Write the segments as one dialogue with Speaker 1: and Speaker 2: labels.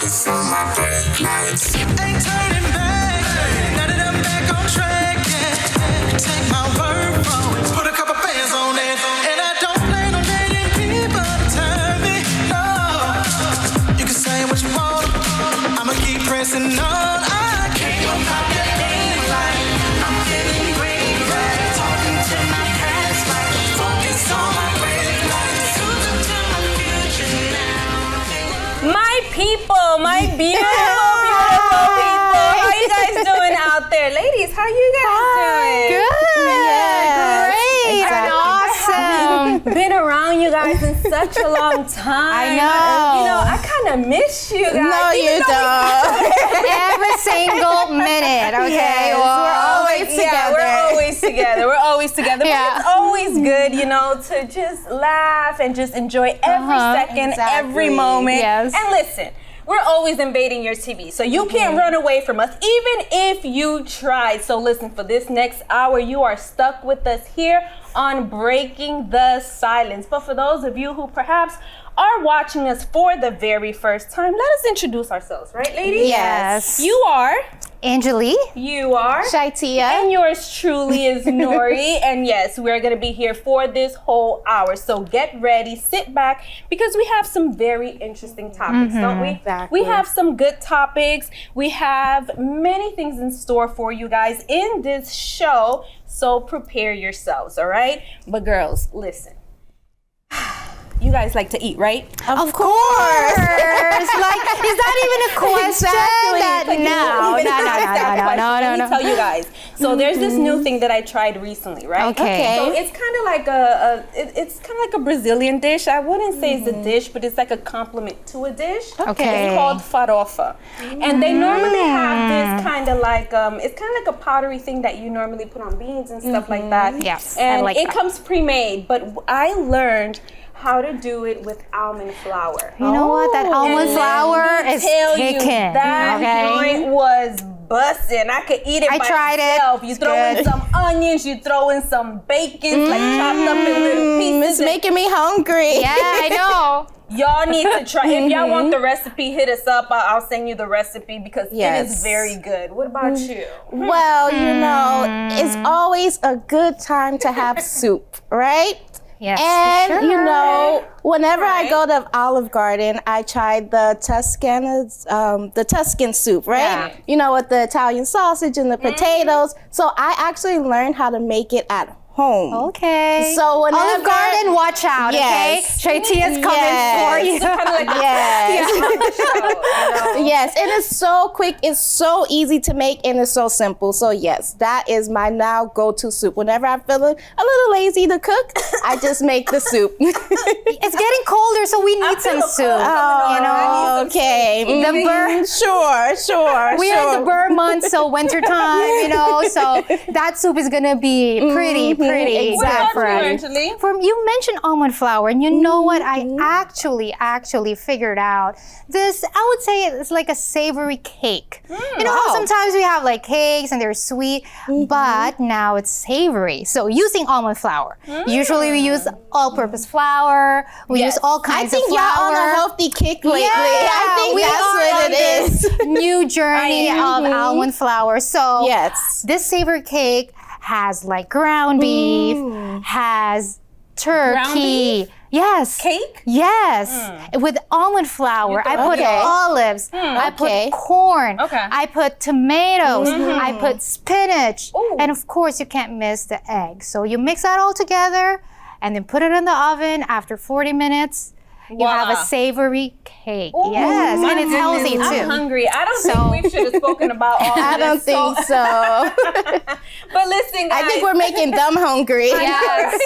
Speaker 1: Focus on my brake lights.
Speaker 2: Ain't turning back. Now that I'm back on track, yeah. Take my word for it. Put a couple bands on it. And I don't plan on letting people turn me. No. You can say what you want. I'ma keep pressing on. I can't go pop that thing like I'm feeling great, right? Talking to my past life. Focus on my brake lights. Cruising to my future now.
Speaker 3: My people, my beautiful, beautiful people. How you guys doing out there? Ladies, how you guys doing?
Speaker 4: Good.
Speaker 5: Yes,
Speaker 4: Great.
Speaker 5: exactly.
Speaker 4: And awesome.
Speaker 3: Been around you guys in such a long time.
Speaker 4: I know.
Speaker 3: You know, I kind of miss you guys.
Speaker 5: No, you don't.
Speaker 4: Every single minute, okay?
Speaker 5: Yes, we're always
Speaker 3: Yeah,
Speaker 5: together.
Speaker 3: we're always together. We're always together.
Speaker 4: Yeah.
Speaker 3: But it's always good, you know, to just laugh and just enjoy every second, every
Speaker 5: Exactly.
Speaker 3: moment.
Speaker 4: Yes.
Speaker 3: And listen, we're always invading your TV, so you can't run away from us, even if you tried. So listen, for this next hour, you are stuck with us here on Breaking the Silence. But for those of you who perhaps are watching us for the very first time, let us introduce ourselves, right, ladies?
Speaker 4: Yes.
Speaker 3: You are.
Speaker 4: Angeli.
Speaker 3: You are.
Speaker 5: Shaitia.
Speaker 3: And yours truly is Nori. And yes, we're going to be here for this whole hour. So get ready, sit back, because we have some very interesting topics, don't we?
Speaker 5: Exactly.
Speaker 3: We have some good topics. We have many things in store for you guys in this show. So prepare yourselves, all right? But girls, listen. You guys like to eat, right?
Speaker 5: Of course.
Speaker 4: Like, is that even a question?
Speaker 5: Exactly.
Speaker 4: That,
Speaker 3: Like, you
Speaker 4: no. Let me
Speaker 3: tell you guys. So there's this new thing that I tried recently, right?
Speaker 4: Okay.
Speaker 3: So it's kind of like it's kind of like a Brazilian dish. I wouldn't say it's a dish, but it's like a complement to a dish.
Speaker 4: Okay.
Speaker 3: It's called farofa, and they normally have this kind of like it's kind of like a powdery thing that you normally put on beans and stuff like that.
Speaker 4: Yes, I
Speaker 3: and
Speaker 4: like
Speaker 3: it
Speaker 4: that.
Speaker 3: comes pre-made, but I learned how to do it with almond flour.
Speaker 4: You know what? That almond
Speaker 3: And
Speaker 4: flour
Speaker 3: let me
Speaker 4: is
Speaker 3: tell you,
Speaker 4: kicking.
Speaker 3: that
Speaker 4: Okay.
Speaker 3: joint was busting. I could eat it
Speaker 4: I
Speaker 3: by
Speaker 4: tried it.
Speaker 3: myself. You
Speaker 4: It's
Speaker 3: throw in
Speaker 4: good.
Speaker 3: some onions, you throw in some bacon, like chopped up in little pieces.
Speaker 5: It's making me hungry.
Speaker 4: Yeah, I know.
Speaker 3: Y'all need to try. If y'all want the recipe, hit us up. I'll send you the recipe because it
Speaker 5: Yes.
Speaker 3: is very good. What about you?
Speaker 5: Well, you know, it's always a good time to have soup, right?
Speaker 4: Yes,
Speaker 5: And
Speaker 4: for
Speaker 5: you
Speaker 4: sure.
Speaker 5: know, whenever I
Speaker 3: Right.
Speaker 5: go to Olive Garden, I tried the Tuscan soup, right?
Speaker 3: Yeah.
Speaker 5: You know, with the Italian sausage and the potatoes. So I actually learned how to make it at home.
Speaker 4: Okay.
Speaker 5: So whenever
Speaker 4: Olive Garden, watch out,
Speaker 5: Yes.
Speaker 4: okay? Shaitia's coming
Speaker 5: Yes.
Speaker 4: for you.
Speaker 3: Kind of like
Speaker 5: Yes.
Speaker 3: you know?
Speaker 5: Yes, and it's so quick, it's so easy to make, and it's so simple. So yes, that is my now go-to soup. Whenever I'm feeling a little lazy to cook, I just make the soup.
Speaker 4: It's getting colder, so we need some
Speaker 3: feel
Speaker 4: soup.
Speaker 3: cold.
Speaker 4: You know?
Speaker 5: Okay.
Speaker 4: The burr.
Speaker 5: Sure.
Speaker 4: We are in the burr month, so winter time, you know, so that soup is gonna be pretty
Speaker 3: What
Speaker 4: good
Speaker 3: about
Speaker 4: for
Speaker 3: you,
Speaker 4: us.
Speaker 3: Angeli?
Speaker 4: You mentioned almond flour, and you know what? I actually figured out this. I would say it's like a savory cake. You know how
Speaker 5: Wow.
Speaker 4: sometimes we have like cakes and they're sweet, but now it's savory. So using almond flour. Usually we use all-purpose flour. We use all
Speaker 5: I
Speaker 4: kinds of
Speaker 5: think
Speaker 4: flour.
Speaker 5: y'all on a healthy kick lately.
Speaker 4: Yeah,
Speaker 5: I think
Speaker 4: we
Speaker 5: that's
Speaker 4: are
Speaker 5: what
Speaker 4: on
Speaker 5: it is.
Speaker 4: this new journey of almond flour. So
Speaker 5: Yes.
Speaker 4: this savory cake has like ground beef, has turkey.
Speaker 3: beef?
Speaker 4: Yes.
Speaker 3: Cake?
Speaker 4: Yes. With almond flour. I put
Speaker 5: Okay.
Speaker 4: olives. I
Speaker 5: Okay.
Speaker 4: put corn.
Speaker 3: Okay.
Speaker 4: I put tomatoes. I put spinach.
Speaker 3: Ooh.
Speaker 4: And of course, you can't miss the egg. So you mix that all together and then put it in the oven. After 40 minutes, you have a
Speaker 3: Voila.
Speaker 4: savory cake.
Speaker 3: Ooh,
Speaker 4: Yes.
Speaker 3: my
Speaker 4: And it's healthy
Speaker 3: goodness,
Speaker 4: too.
Speaker 3: I'm hungry. I don't
Speaker 4: So-
Speaker 3: think we should have spoken about all of
Speaker 5: I don't
Speaker 3: this.
Speaker 5: think so.
Speaker 3: But listen, guys.
Speaker 5: I think we're making them hungry.
Speaker 4: Yes.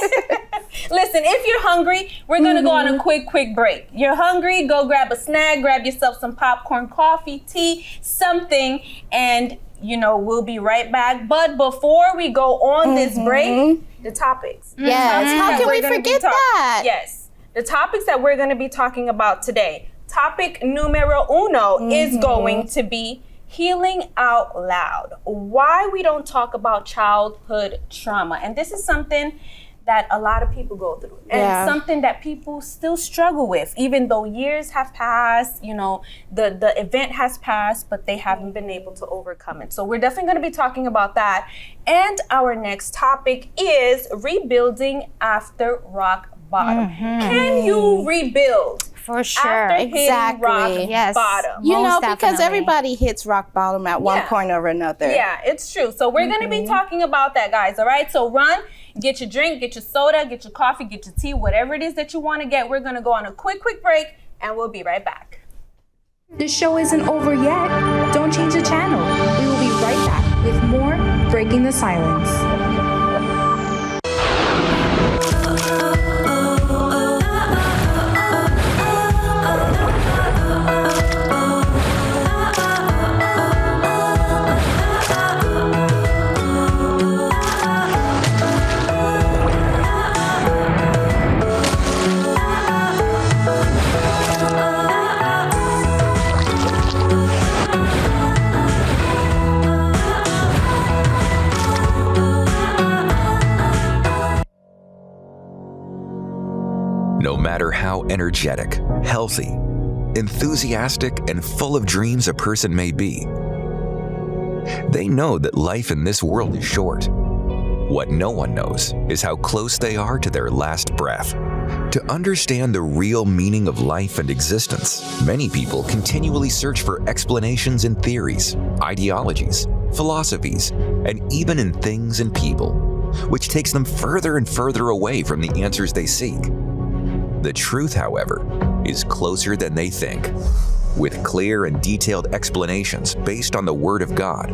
Speaker 3: Listen, if you're hungry, we're gonna go on a quick break. You're hungry, go grab a snack, grab yourself some popcorn, coffee, tea, something, and you know, we'll be right back. But before we go on this break, the topics. The
Speaker 5: Yes.
Speaker 3: topics
Speaker 5: How
Speaker 3: that
Speaker 5: can
Speaker 3: we're
Speaker 5: we
Speaker 3: gonna be
Speaker 5: forget that?
Speaker 3: Yes. The topics that we're gonna be talking about today. Topic numero uno is going to be healing out loud. Why we don't talk about childhood trauma. And this is something that a lot of people go through, and something that people still struggle with, even though years have passed, you know, the event has passed, but they haven't been able to overcome it. So we're definitely going to be talking about that. And our next topic is rebuilding after rock bottom. Can you rebuild?
Speaker 4: For sure.
Speaker 3: After hitting rock bottom.
Speaker 5: You know,
Speaker 4: Most
Speaker 5: because
Speaker 4: definitely.
Speaker 5: everybody hits rock bottom at one point or another.
Speaker 3: Yeah, it's true. So we're going to be talking about that, guys. All right. So run, get your drink, get your soda, get your coffee, get your tea, whatever it is that you want to get. We're going to go on a quick break, and we'll be right back.
Speaker 6: The show isn't over yet. Don't change the channel. We will be right back with more Breaking the Silence.
Speaker 7: No matter how energetic, healthy, enthusiastic, and full of dreams a person may be, they know that life in this world is short. What no one knows is how close they are to their last breath. To understand the real meaning of life and existence, many people continually search for explanations in theories, ideologies, philosophies, and even in things and people, which takes them further and further away from the answers they seek. The truth, however, is closer than they think. With clear and detailed explanations based on the Word of God,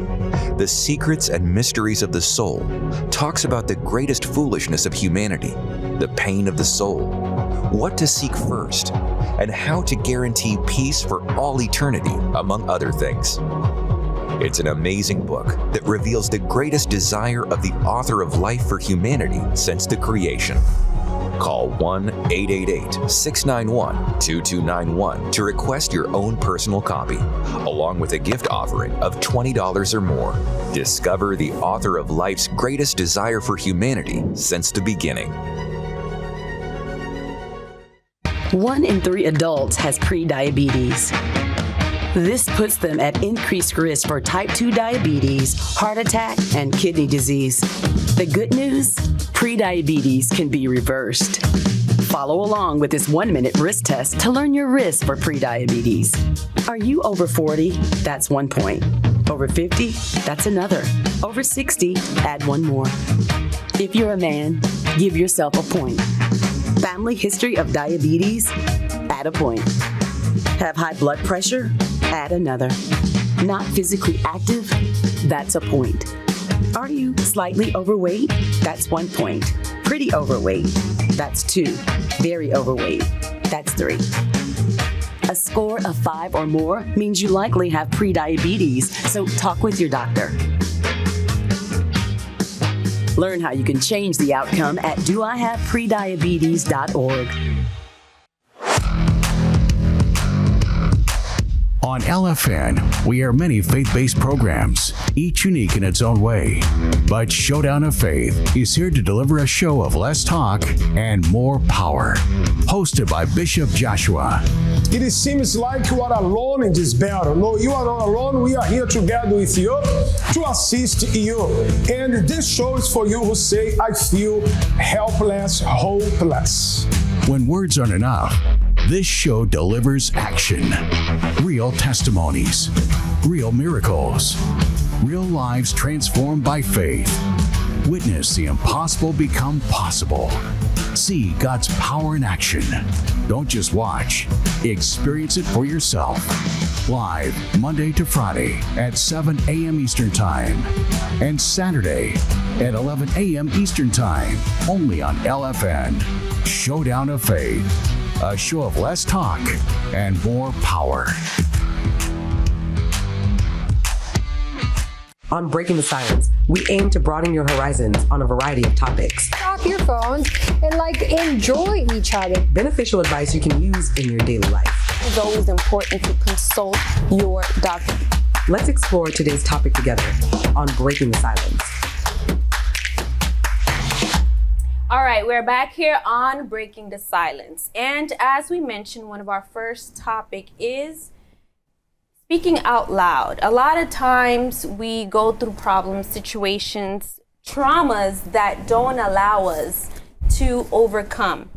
Speaker 7: The Secrets and Mysteries of the Soul talks about the greatest foolishness of humanity, the pain of the soul, what to seek first, and how to guarantee peace for all eternity, among other things. It's an amazing book that reveals the greatest desire of the author of life for humanity since the creation. Call 1-888-691-2291 to request your own personal copy, along with a gift offering of $20 or more. Discover the author of life's greatest desire for humanity since the beginning.
Speaker 8: 1 in 3 adults has prediabetes. This puts them at increased risk for type 2 diabetes, heart attack, and kidney disease. The good news? Prediabetes can be reversed. Follow along with this 1-minute risk test to learn your risk for prediabetes. Are you over 40? That's 1 point. Over 50? That's another. Over 60? Add 1 more. If you're a man, give yourself a point. Family history of diabetes? Add a point. Have high blood pressure? Add another. Not physically active? That's a point. Are you slightly overweight? That's 1 point. Pretty overweight? That's 2. Very overweight? That's 3. A score of 5 or more means you likely have prediabetes, so talk with your doctor. Learn how you can change the outcome at doihaveprediabetes.org.
Speaker 9: On LFN, we air many faith-based programs, each unique in its own way. But Showdown of Faith is here to deliver a show of less talk and more power. Hosted by Bishop Joshua.
Speaker 10: It seems like you are alone in this battle. No, you are not alone. We are here together with you to assist you. And this show is for you who say, I feel helpless, hopeless.
Speaker 9: When words aren't enough, this show delivers action. Real testimonies, real miracles, real lives transformed by faith. Witness the impossible become possible. See God's power in action. Don't just watch, experience it for yourself. Live Monday to Friday at 7 a.m. Eastern Time and Saturday at 11 a.m. Eastern Time, only on LFN. Showdown of Faith, a show of less talk and more power.
Speaker 11: On Breaking the Silence, we aim to broaden your horizons on a variety of topics.
Speaker 12: Off your phones and enjoy each other.
Speaker 11: Beneficial advice you can use in your daily life.
Speaker 13: It's always important to consult your doctor.
Speaker 11: Let's explore today's topic together on Breaking the Silence.
Speaker 3: All right, we're back here on Breaking the Silence. And as we mentioned, one of our first topic is speaking out loud. A lot of times we go through problems, situations, traumas that don't allow us to overcome.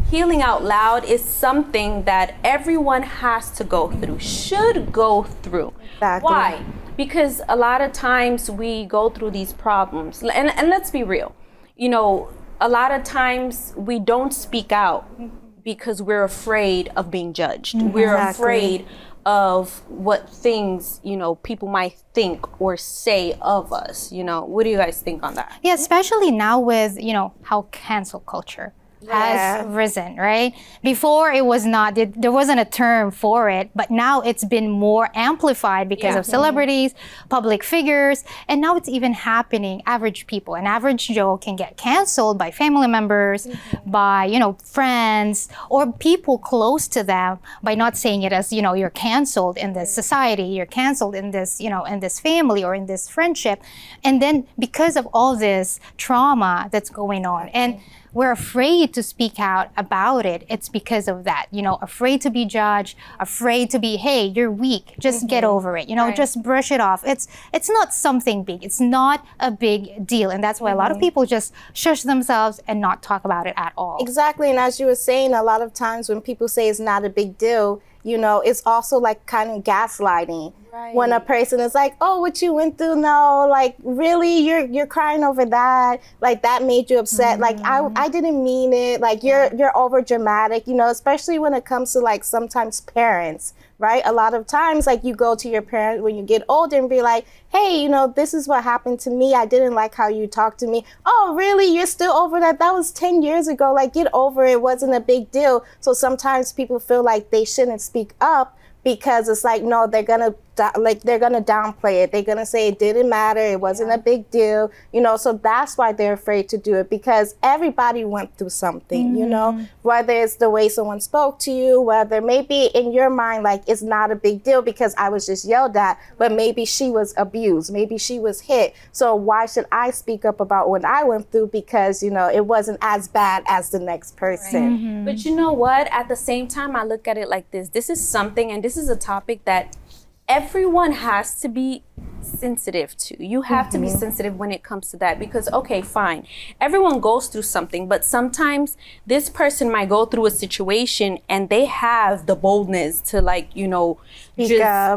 Speaker 3: Healing out loud is something that everyone has to go through, should go through.
Speaker 5: Exactly.
Speaker 3: Why? Because a lot of times we go through these problems. And let's be real. You know, a lot of times we don't speak out because we're afraid of being judged. We're afraid of what things, you know, people might think or say of us. You know, what do you guys think on that?
Speaker 4: Yeah, especially now with, you know, how cancel culture has risen, right? Before it was not, there wasn't a term for it, but now it's been more amplified because of celebrities, public figures, and now it's even happening. Average people, an average Joe can get canceled by family members, by, you know, friends, or people close to them by not saying it as, you know, you're canceled in this society, you're canceled in this, you know, in this family or in this friendship. And then because of all this trauma that's going on, and we're afraid to speak out about it. It's because of that, you know, afraid to be judged, afraid to be, hey, you're weak, just get over it, you know, just brush it off. It's not something big. It's not a big deal. And that's why a lot of people just shush themselves and not talk about it at all.
Speaker 5: Exactly. And as you were saying, a lot of times when people say it's not a big deal, you know, it's also like kind of gaslighting. When a person is like, oh, what you went through, no, like, really, you're crying over that, like, that made you upset, like, I didn't mean it, like, you're over dramatic, you know, especially when it comes to, like, sometimes parents, right? A lot of times, like, you go to your parent when you get older and be like, hey, you know, this is what happened to me, I didn't like how you talked to me. Oh, really, you're still over that? That was 10 years ago, like, get over it, wasn't a big deal. So sometimes people feel like they shouldn't speak up because it's like, no, they're gonna downplay it. They're gonna say it didn't matter, it wasn't a big deal, you know. So that's why they're afraid to do it, because everybody went through something, you know, whether it's the way someone spoke to you, whether maybe in your mind, like, it's not a big deal because I was just yelled at, but maybe she was abused, maybe she was hit. So why should I speak up about what I went through, because, you know, it wasn't as bad as the next person.
Speaker 3: But you know what? At the same time, I look at it like this. This is something, and this is a topic that everyone has to be sensitive to. You have to be sensitive when it comes to that, because, okay, fine, everyone goes through something, but sometimes this person might go through a situation and they have the boldness to, like, you know,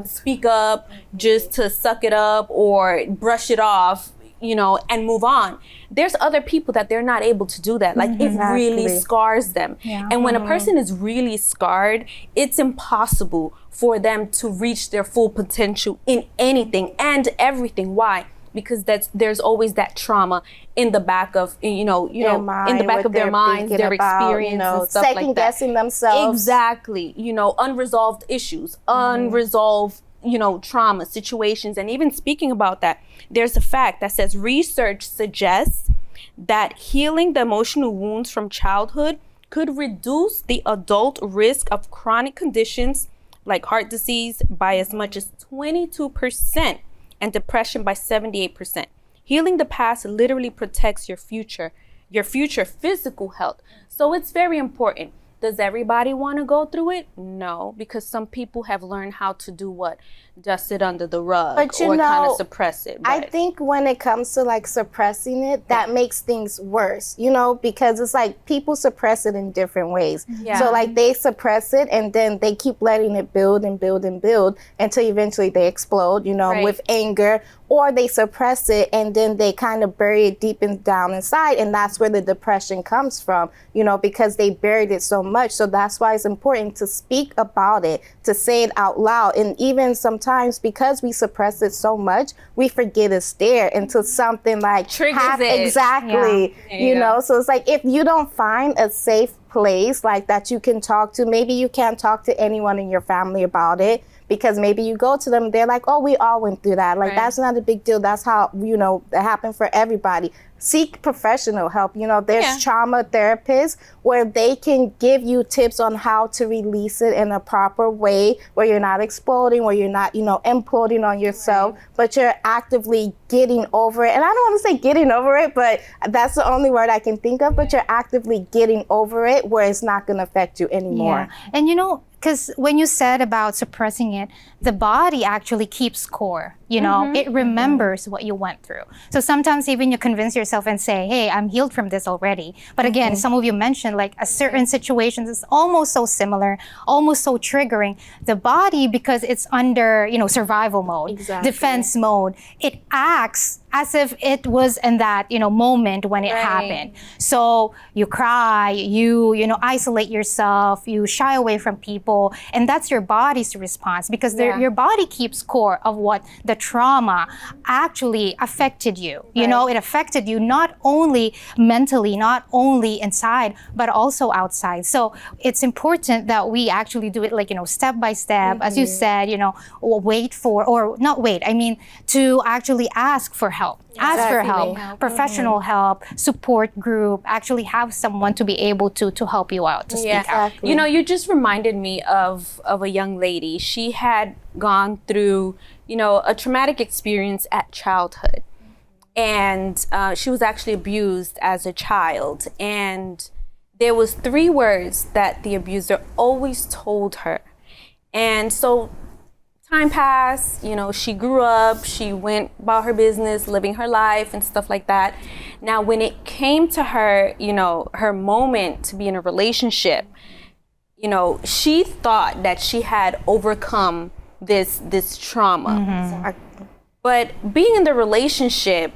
Speaker 3: speak up, just to suck it up or brush it off, you know, and move on. There's other people that they're not able to do that. Like, it really scars them. And when a person is really scarred, it's impossible for them to reach their full potential in anything and everything. Why? Because there's always that trauma in the back of, in the back of their minds, their experience, you know, and stuff like that.
Speaker 5: Second guessing themselves.
Speaker 3: Exactly. You know, unresolved issues, unresolved, you know, trauma situations. And even speaking about that, there's a fact that says research suggests that healing the emotional wounds from childhood could reduce the adult risk of chronic conditions like heart disease by as much as 22% and depression by 78%. Healing the past literally protects your future physical health. So it's very important. Does everybody want to go through it? No, because some people have learned how to do what? Dust it under the rug, or kind of suppress it.
Speaker 5: I think when it comes to, like, suppressing it, that makes things worse, you know, because it's like people suppress it in different ways. So, like, they suppress it and then they keep letting it build and build and build until eventually they explode, you know, with anger, or they suppress it and then they kind of bury it deep down inside, and that's where the depression comes from, you know, because they buried it so much. So that's why it's important to speak about it, to say it out loud. And even sometimes because we suppress it so much, we forget it's there until something like
Speaker 3: triggers it.
Speaker 5: Exactly. You know, so it's like, if you don't find a safe place like that you can talk to, maybe you can't talk to anyone in your family about it, because maybe you go to them, they're like, oh, we all went through that. Like, that's not a big deal. That's how, that happened for everybody. Seek professional help. There's trauma therapists where they can give you tips on how to release it in a proper way, where you're not exploding, where you're not, imploding on yourself, but you're actively getting over it. And I don't want to say getting over it, but that's the only word I can think of, but you're actively getting over it where it's not going to affect you anymore.
Speaker 4: Yeah. And because when you said about suppressing it, the body actually keeps score. It remembers what you went through. So sometimes even you convince yourself and say, hey, I'm healed from this already. But again, some of you mentioned like a certain situation is almost so similar, almost so triggering. The body, because it's under, survival mode, defense mode, it acts as if it was in that, moment when it happened. So you cry, you isolate yourself, you shy away from people, and that's your body's response, because your body keeps score of what the trauma actually affected you. It affected you not only mentally, not only inside, but also outside. So it's important that we actually do it like, step by step, as you said, to actually ask for help. Ask for help, professional help, support group, actually have someone to be able to help you out, to speak out.
Speaker 3: You just reminded me of a young lady. She had gone through, a traumatic experience at childhood. And she was actually abused as a child. And there was 3 words that the abuser always told her. And so time passed, she grew up, she went about her business, living her life and stuff like that. Now, when it came to her, her moment to be in a relationship, she thought that she had overcome this trauma. But being in the relationship,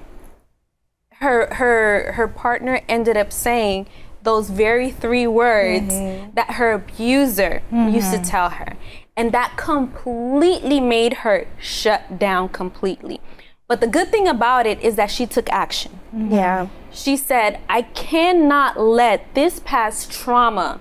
Speaker 3: her partner ended up saying those very 3 words that her abuser used to tell her. And that completely made her shut down completely. But the good thing about it is that she took action.
Speaker 5: Yeah.
Speaker 3: She said, I cannot let this past trauma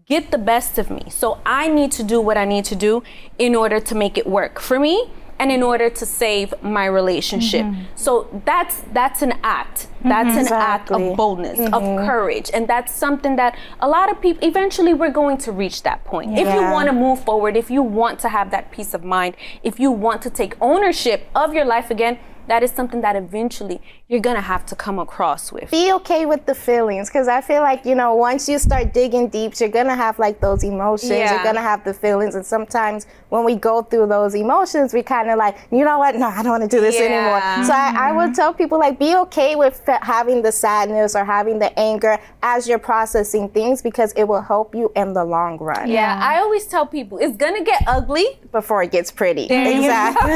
Speaker 3: get the best of me. So I need to do what I need to do in order to make it work for me and in order to save my relationship. So that's an act. That's an act of boldness, of courage. And that's something that a lot of people, eventually we're going to reach that point. If you want to move forward, if you want to have that peace of mind, if you want to take ownership of your life again, that is something that eventually you're gonna have to come across with.
Speaker 5: Be okay with the feelings, because I feel like, once you start digging deep, you're gonna have like those emotions, you're gonna have the feelings, and sometimes when we go through those emotions, we kind of like, you know what, no, I don't want to do this anymore. So I would tell people, like, be okay with having the sadness or having the anger as you're processing things, because it will help you in the long run.
Speaker 3: Yeah, I always tell people, it's gonna get ugly
Speaker 5: before it gets pretty.
Speaker 4: Exactly.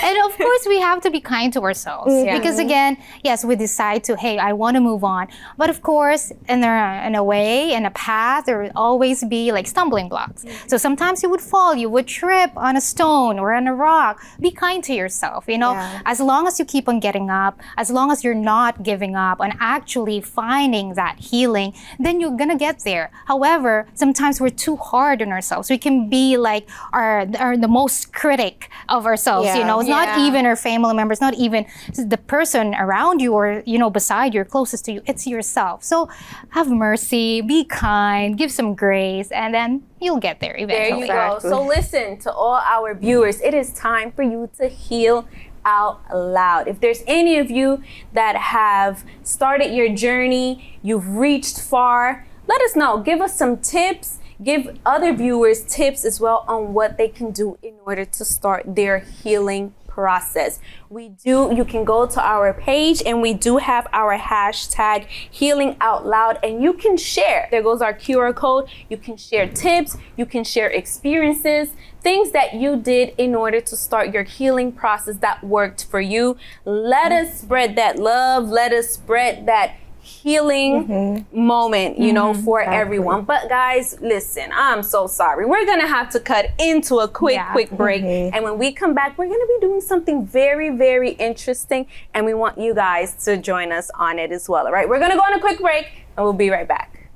Speaker 4: And of course, we have to be kind to ourselves, because again, yes, we decide to, hey, I want to move on, but of course, in a way, in a path, there will always be like stumbling blocks. So sometimes you would fall, you would trip on a stone or on a rock. Be kind to yourself, as long as you keep on getting up, as long as you're not giving up on actually finding that healing, then you're gonna get there. However, sometimes we're too hard on ourselves. We can be like the most critic of ourselves. It's not even our family members, not even the person around you or beside you, closest to you. It's yourself. So have mercy, be kind, give some grace, and then you'll get there eventually.
Speaker 3: There you go. So listen, to all our viewers, it is time for you to heal out loud. If there's any of you that have started your journey, you've reached far, let us know. Give us some tips. Give other viewers tips as well on what they can do in order to start their healing process. You can go to our page, and we do have our hashtag healing out loud, and you can share. There goes our QR code. You can share tips, you can share experiences, things that you did in order to start your healing process that worked for you. Let us spread that love. Let us spread that healing moment, for everyone. But guys, listen, I'm so sorry. We're gonna have to cut into a quick break. And when we come back, we're gonna be doing something very, very interesting, and we want you guys to join us on it as well. All right, we're gonna go on a quick break, and we'll be right back.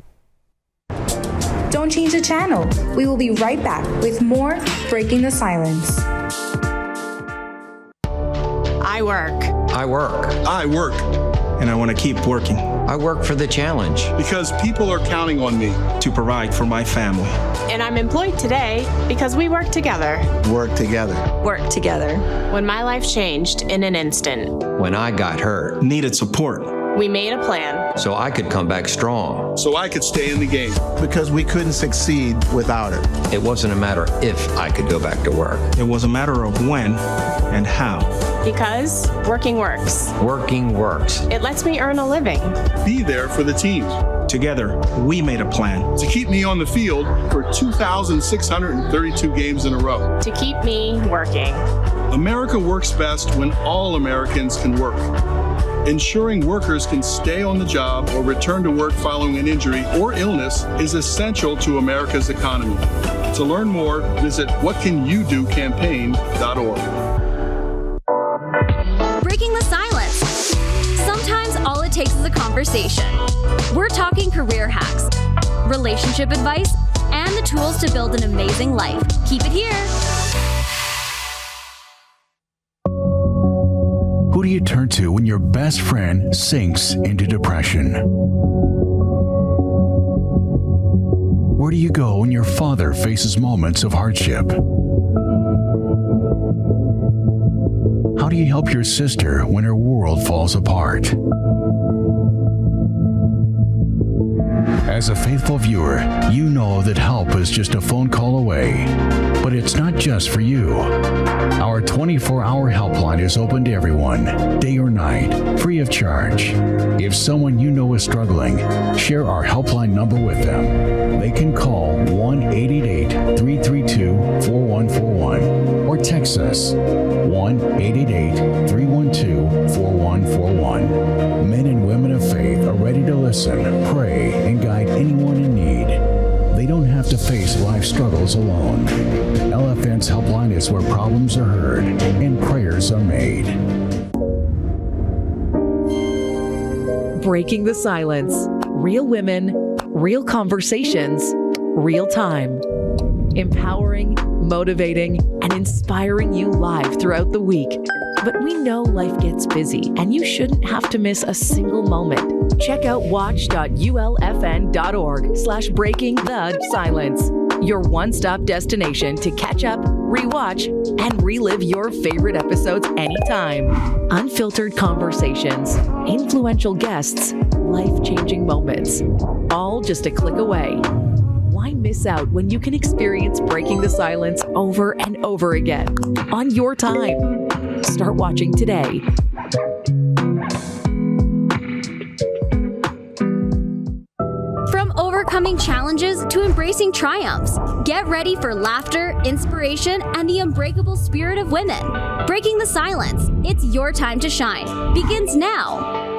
Speaker 6: Don't change the channel. We will be right back with more Breaking the Silence.
Speaker 14: I work.
Speaker 15: I work.
Speaker 16: I work. And I want to keep working.
Speaker 15: I work for the challenge.
Speaker 16: Because people are counting on me to provide for my family.
Speaker 14: And I'm employed today because we work together.
Speaker 16: Work together.
Speaker 13: Work together.
Speaker 14: When my life changed in an instant.
Speaker 15: When I got hurt.
Speaker 16: Needed support.
Speaker 14: We made a plan.
Speaker 15: So I could come back strong.
Speaker 16: So I could stay in the game. Because we couldn't succeed without it.
Speaker 15: It wasn't a matter if I could go back to work.
Speaker 16: It was a matter of when and how.
Speaker 14: Because working works.
Speaker 15: Working works.
Speaker 14: It lets me earn a living.
Speaker 16: Be there for the team. Together, we made a plan to keep me on the field for 2,632 games in a row.
Speaker 14: To keep me working.
Speaker 16: America works best when all Americans can work. Ensuring workers can stay on the job or return to work following an injury or illness is essential to America's economy. To learn more, visit whatcanyoudocampaign.org.
Speaker 17: Breaking the silence. Sometimes all it takes is a conversation. We're talking career hacks, relationship advice, and the tools to build an amazing life. Keep it here.
Speaker 9: Who do you turn to when your best friend sinks into depression? Where do you go when your father faces moments of hardship? How do you help your sister when her world falls apart? As a faithful viewer, you know that help is just a phone call away. But it's not just for you. Our 24-hour helpline is open to everyone, day or night, free of charge. If someone you know is struggling, share our helpline number with them. They can call 1-888-332-4141 or text us 1-888-312-4141. Men and women of faith are ready to listen, pray, and guide anyone in need. They don't have to face life struggles alone. LFN's helpline is where problems are heard and prayers are made.
Speaker 18: Breaking the silence. Real women, real conversations, real time. Empowering, motivating, and inspiring you live throughout the week. But we know life gets busy, and you shouldn't have to miss a single moment. Check out watch.ulfn.org/breaking-the-silence. Your one-stop destination to catch up, rewatch, and relive your favorite episodes anytime. Unfiltered conversations, influential guests, life-changing moments. All just a click away. Why miss out when you can experience Breaking the Silence over and over again on your time? Start watching today.
Speaker 17: From overcoming challenges to embracing triumphs, get ready for laughter, inspiration, and the unbreakable spirit of women. Breaking the Silence. It's your time to shine. Begins now.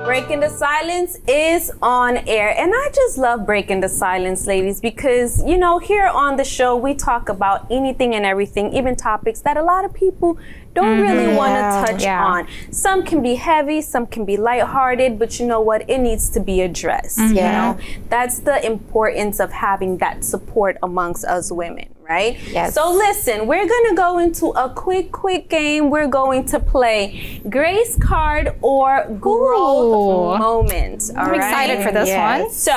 Speaker 3: Breaking the Silence is on air, and I just love Breaking the Silence, ladies, because, you know, here on the show we talk about anything and everything, even topics that a lot of people don't really want to touch on. Some can be heavy, some can be lighthearted, but you know what? It needs to be addressed. You know, that's the importance of having that support amongst us women, right?
Speaker 5: Yes.
Speaker 3: So listen, we're gonna go into a quick game. We're going to play Grace Card or Growth Moment. All
Speaker 4: I'm excited for this one.
Speaker 3: So,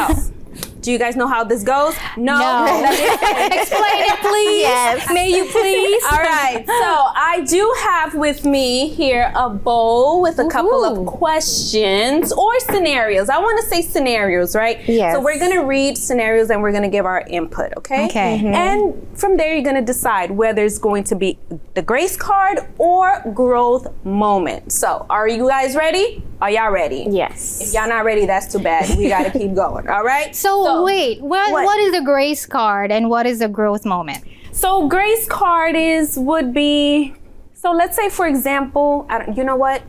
Speaker 3: do you guys know how this goes? No. Let me
Speaker 4: Explain it, please.
Speaker 5: Yes.
Speaker 3: May you please? All right. So I do have with me here a bowl with a couple of questions or scenarios. I want to say scenarios, right?
Speaker 5: Yes.
Speaker 3: So we're going to read scenarios and we're going to give our input, okay?
Speaker 4: Okay.
Speaker 3: And from there, you're going to decide whether it's going to be the Grace Card or Growth Moment. So are you guys ready? Are y'all ready?
Speaker 5: Yes.
Speaker 3: If y'all not ready, that's too bad. We got to keep going, all right?
Speaker 4: So wait, what is a Grace Card and what is a Growth Moment?
Speaker 3: So Grace Card would be, so let's say for example, you know what?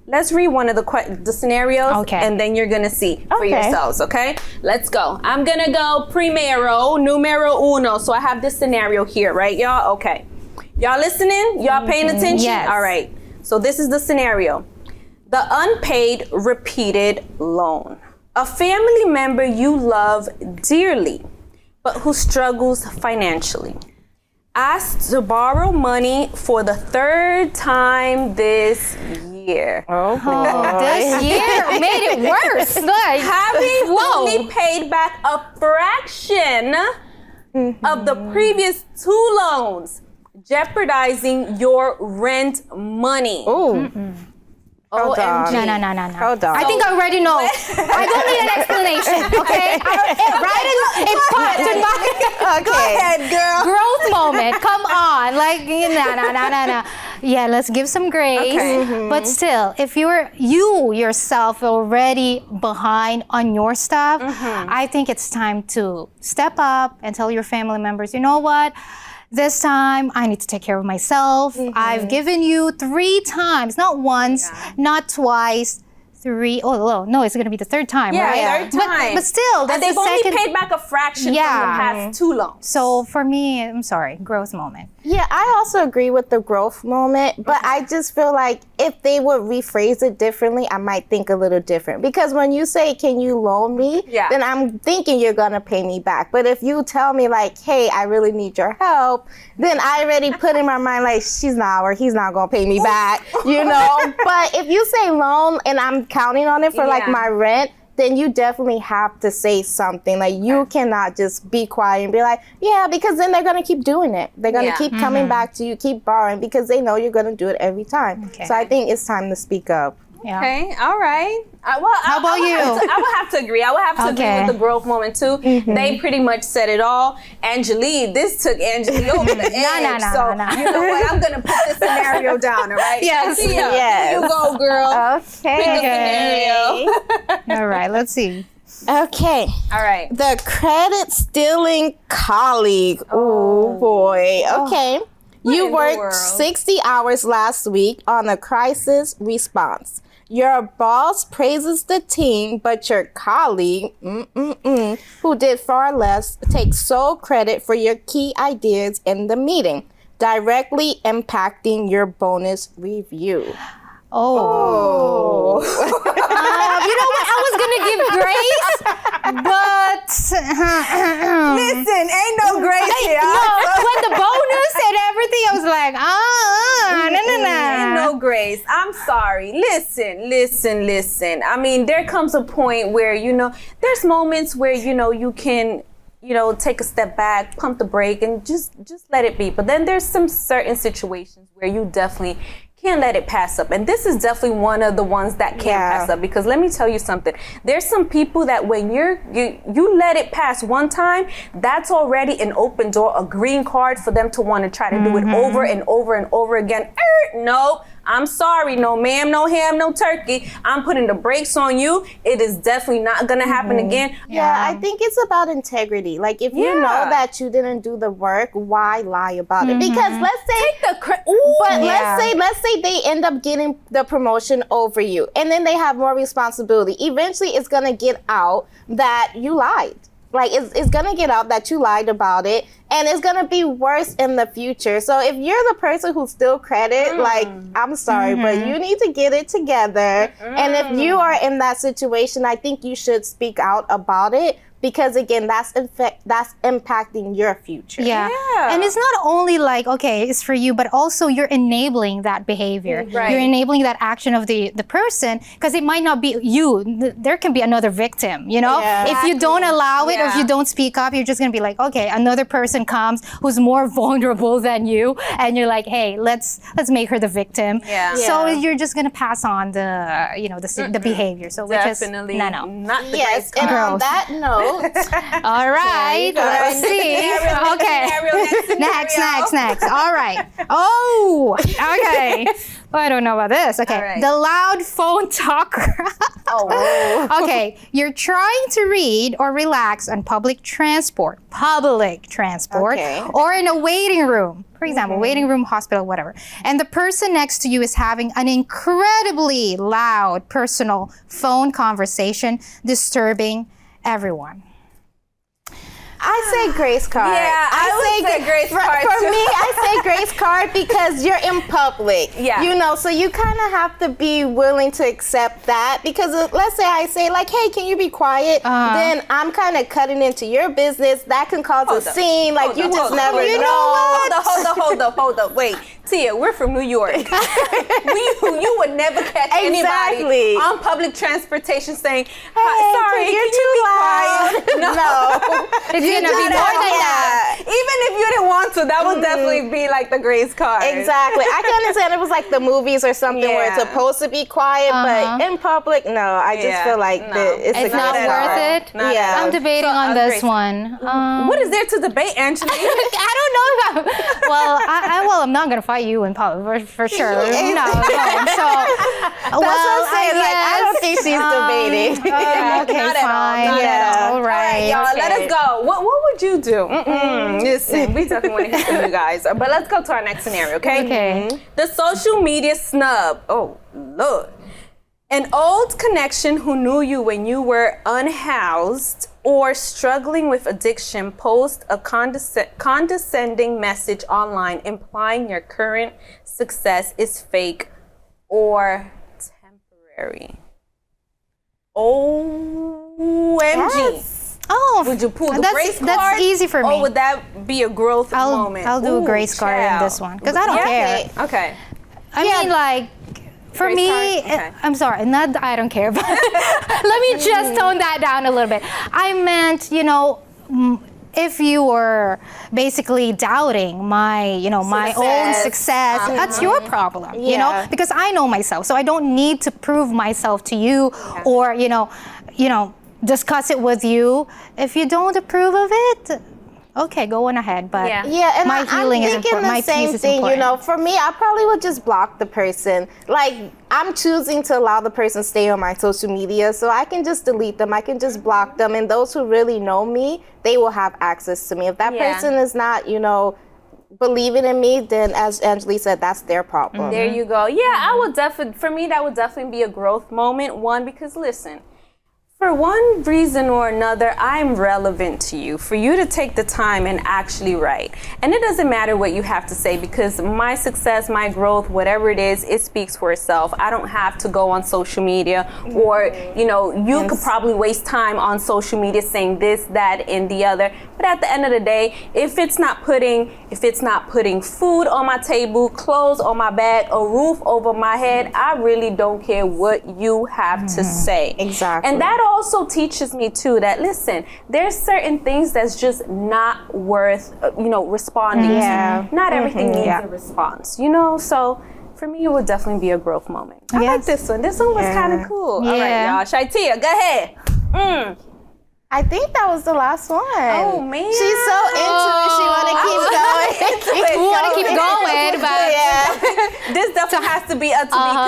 Speaker 3: Let's read one of the scenarios, and then you're gonna see for yourselves, okay? Let's go. I'm gonna go numero uno. So I have this scenario here, right, y'all? Okay. Y'all listening? Y'all paying attention?
Speaker 4: Yes.
Speaker 3: All right. So this is the scenario. The unpaid repeated loan. A family member you love dearly, but who struggles financially. Asked to borrow money for the 3rd time this year.
Speaker 5: Oh,
Speaker 4: this year made it worse. Like,
Speaker 3: having only paid back a fraction of the previous 2 loans, jeopardizing your rent money.
Speaker 5: Oh. Hold on.
Speaker 4: No.
Speaker 5: Hold on.
Speaker 4: I think I already know. I don't need an explanation, okay? It popped in my...
Speaker 5: Okay. Go ahead, girl.
Speaker 4: Growth moment. Come on. Like, no. Yeah, let's give some grace.
Speaker 5: Okay.
Speaker 4: But still, if you yourself already behind on your stuff, I think it's time to step up and tell your family members, you know what? This time, I need to take care of myself. I've given you 3 times, not once, not twice, 3. Oh, no, it's going to be the 3rd time, right?
Speaker 3: Yeah, 3rd time.
Speaker 4: But still, that's
Speaker 3: and they've
Speaker 4: the
Speaker 3: only
Speaker 4: second...
Speaker 3: paid back a fraction from the past 2 loans.
Speaker 4: So for me, I'm sorry, growth moment.
Speaker 5: Yeah, I also agree with the growth moment, but I just feel like if they would rephrase it differently, I might think a little different. Because when you say, can you loan me? Then I'm thinking you're going to pay me back. But if you tell me like, hey, I really need your help, then I already put in my mind like, he's not going to pay me back, you know? But if you say loan and I'm counting on it for like my rent, then you definitely have to say something. Like, you cannot just be quiet and be like, yeah, because then they're going to keep doing it. They're going to keep coming back to you, keep borrowing, because they know you're going to do it every time. So I think it's time to speak up.
Speaker 4: Yeah.
Speaker 3: Okay, all right.
Speaker 4: How about you?
Speaker 3: I would have to agree. I would have to agree with the growth moment too. They pretty much said it all. Angeli, this took Angeli over the edge. So you know what? I'm gonna put this scenario down, all right?
Speaker 4: Yes.
Speaker 3: You go, girl.
Speaker 5: Okay.
Speaker 3: Pick a scenario.
Speaker 4: All right, let's see.
Speaker 5: Okay.
Speaker 3: All right.
Speaker 5: The credit stealing colleague. Oh boy. Okay. You worked 60 hours last week on a crisis response. Your boss praises the team, but your colleague, who did far less, takes sole credit for your key ideas in the meeting, directly impacting your bonus review.
Speaker 4: Oh. You know what? I was going to give grace, but...
Speaker 3: Listen, ain't no grace here.
Speaker 4: When the bonus and everything, I was like, no.
Speaker 3: Ain't no grace. I'm sorry. Listen. I mean, there comes a point where, you know, there's moments where, you know, you can... you know, take a step back, pump the brake, and just let it be. But then there's some certain situations where you definitely can't let it pass up. And this is definitely one of the ones that can't pass up, because let me tell you something. There's some people that when you let it pass one time, that's already an open door, a green card for them to want to try to do it over and over and over again. No. I'm sorry, no ma'am, no ham, no turkey. I'm putting the brakes on you. It is definitely not gonna happen again.
Speaker 5: Yeah, I think it's about integrity. Like, if you know that you didn't do the work, why lie about it? Because let's say they end up getting the promotion over you, and then they have more responsibility. Eventually, it's gonna get out that you lied. Like, it's gonna get out that you lied about it, and it's gonna be worse in the future. So if you're the person who still credit, like, I'm sorry, but you need to get it together. And if you are in that situation, I think you should speak out about it. Because again, that's impacting your future.
Speaker 4: Yeah. And it's not only like, okay, it's for you, but also you're enabling that behavior.
Speaker 3: Right.
Speaker 4: You're enabling that action of the person, because it might not be you. There can be another victim, you know?
Speaker 5: Yeah.
Speaker 4: If you don't allow it, or if you don't speak up, you're just gonna be like, okay, another person comes who's more vulnerable than you, and you're like, hey, let's make her the victim. So you're just gonna pass on the, you know, the behavior. So which is
Speaker 3: not the
Speaker 5: yes, and on that note,
Speaker 4: all right, let's see. Okay, next. All right. Oh, okay. Well, I don't know about this. Okay, the loud phone talker. Okay, you're trying to read or relax on public transport, or in a waiting room. For example, waiting room, hospital, whatever. And the person next to you is having an incredibly loud personal phone conversation, disturbing everyone.
Speaker 5: I say grace card.
Speaker 3: Yeah, I would say grace card
Speaker 5: for
Speaker 3: too.
Speaker 5: me, I say a grace card because you're in public.
Speaker 3: Yeah.
Speaker 5: You know, so you kind of have to be willing to accept that because let's say I say like, hey, can you be quiet? Then I'm kind of cutting into your business. That can cause a scene. Like, you just never know.
Speaker 3: Hold up. Wait. Tia, we're from New York. You would never catch anybody on public transportation saying, sorry,
Speaker 5: you're
Speaker 3: can
Speaker 5: too
Speaker 3: you be
Speaker 5: loud.
Speaker 3: quiet?
Speaker 5: No.
Speaker 4: It's gonna be more than that.
Speaker 3: Even if you didn't want to, that would definitely be like the grace card.
Speaker 5: Exactly. I can understand it was like the movies or something where it's supposed to be quiet, but in public, no. I just feel like it's
Speaker 4: not worth it.
Speaker 5: Yeah.
Speaker 4: I'm debating on this one.
Speaker 3: What is there to debate, Angeli?
Speaker 4: I don't know about. Well, I'm not gonna fight you in public for sure. No. So
Speaker 5: that's what I'm saying. I don't think she's debating.
Speaker 4: Okay,
Speaker 3: not
Speaker 4: fine.
Speaker 3: At all.
Speaker 4: All right.
Speaker 3: Y'all, let us go. What would you do? Listen, we definitely want to hear from you guys. But let's go to our next scenario, okay?
Speaker 4: Okay.
Speaker 3: The social media snub. Oh, Lord. An old connection who knew you when you were unhoused or struggling with addiction post a condescending message online implying your current success is fake or temporary. OMG.
Speaker 5: Yes.
Speaker 4: Oh,
Speaker 3: would you pull the grace card?
Speaker 4: That's easy for me.
Speaker 3: Or would that be a growth moment?
Speaker 4: I'll do a grace card in this one because I don't care.
Speaker 3: Okay.
Speaker 4: I mean, like, for
Speaker 3: Grace
Speaker 4: me,
Speaker 3: card? Okay.
Speaker 4: I'm sorry, not that I don't care, but let me just tone that down a little bit. I meant, if you were basically doubting my, my own success, that's your problem, because I know myself, so I don't need to prove myself to you or, discuss it with you. If you don't approve of it, okay, go on ahead, but
Speaker 5: and
Speaker 4: my healing is important.
Speaker 5: My same
Speaker 4: peace
Speaker 5: thing,
Speaker 4: is important.
Speaker 5: for me, I probably would just block the person. Like, I'm choosing to allow the person to stay on my social media, so I can just delete them. I can just block them, and those who really know me, they will have access to me. If that person is not, believing in me, then as Angeli said, that's their problem.
Speaker 3: There you go. Yeah, I would definitely, for me, that would definitely be a growth moment. One, because listen, for one reason or another, I'm relevant to you. For you to take the time and actually write. And it doesn't matter what you have to say because my success, my growth, whatever it is, it speaks for itself. I don't have to go on social media or, you could probably waste time on social media saying this, that, and the other. But at the end of the day, if it's not putting food on my table, clothes on my back, a roof over my head, I really don't care what you have to say.
Speaker 5: Exactly.
Speaker 3: And that also teaches me too that listen, there's certain things that's just not worth responding to. Not everything needs a response, so for me it would definitely be a growth moment. I like this one. This one was kind of cool. All right, y'all. Shaitia, go ahead.
Speaker 5: I think that was the last one.
Speaker 3: Oh man,
Speaker 5: she's so into it. She want to keep going.
Speaker 4: We want to keep going, but
Speaker 3: this definitely has to be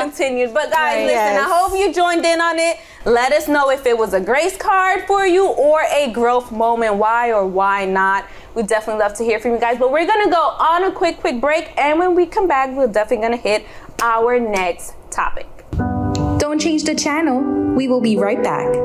Speaker 3: continued. But guys, listen. I hope you joined in on it. Let us know if it was a grace card for you or a growth moment. Why or why not? We'd definitely love to hear from you guys. But we're gonna go on a quick break, and when we come back, we're definitely gonna hit our next topic.
Speaker 6: Don't change the channel. We will be right back.